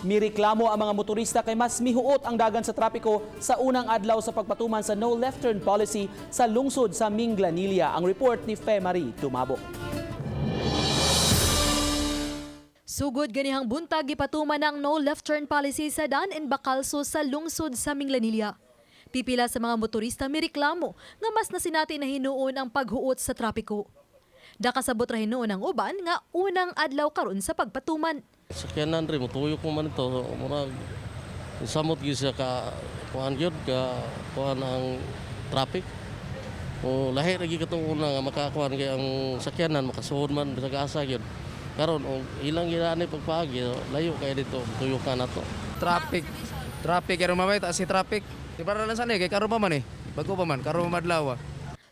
Mireklamo ang mga motorista kay mas mihuot ang dagan sa trapiko sa unang adlaw sa pagpatuman sa no left turn policy sa lungsod sa Minglanilla. Ang report ni Fe Marie Tumabok. Sugod ganihang buntag gipatuman ang no left turn policy sa Dan and Bacalso sa lungsod sa Minglanilla. Pipila sa mga motorista mireklamo nga mas nasinati na hinuon ang paghuot sa trapiko. Dakasabot ra hinuon ang uban nga unang adlaw karon sa pagpatuman. Sakyanan rin, matuyok mo man ito. Murag, samot gyud siya ka kuhan gyud ka kuhan ang traffic. O lahi lagi katong una nga makakuhan kay ang sakyanan makasuhod man sa asa gyud. Karon ilang ginani pagpaagi, layo kay dito, tuyokan nato. Traffic karon mamay ta si traffic. Di para lang sana kay karon pa man bago pa man karon madlaw.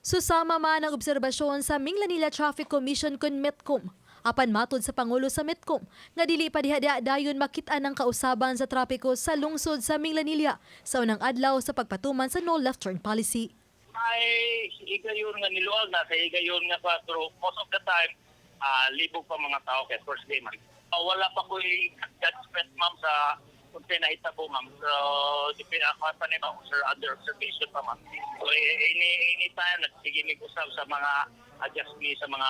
Susama man ang obserbasyon sa Minglanilla Traffic Commission kon Metcom. Apan matod sa Pangulo sa Metcom, nga dili pa diha dayon makita ng kausaban sa trapiko sa lungsod sa Minglanilla sa unang adlaw sa pagpatuman sa no left turn policy. Ay higayon nga niluwag na sa higayon nga 4 most of the time libog pa mga tao kay first day man. Wala pa ko'y judgment ma'am sa kung pinahitabo ma'am. So dipin ako pa ni ma'am sir under observation pa ma'am. So ini time nagsigimig usab sa mga adjust me sa mga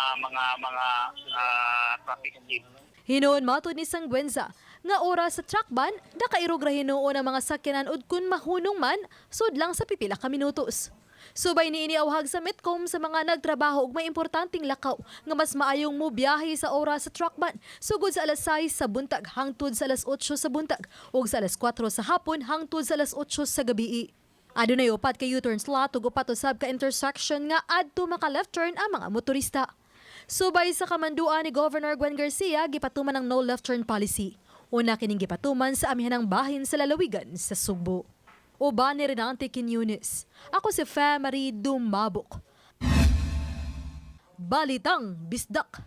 traffic scheme. Hinuon matod ni Sangbuenza nga oras sa truck ban nakairog ra hinuon ang mga sakyanan ud kun mahunong man sud lang sa pipila ka minutos. Subay ni iniawhag sa Metcom sa mga nagtrabaho og may importanteng lakaw nga mas maayong mo biyahe sa oras sa truck ban sugod sa alas 6 sa buntag hangtod sa alas 8 sa buntag ug sa alas 4 sa hapon hangtod sa alas 8 sa gabii. Adunay upat ka U-turn slot ug upat usab ka intersection nga adto maka left turn ang mga motorista. Subay sa kamanduan ni Governor Gwen Garcia gipatuman ang no left turn policy. Una kining gipatuman sa amihanang bahin sa lalawigan sa Sugbo. Uban ni Renante Quiñones. Ako si Fe Marie Tumabok. Balitang Bisdak.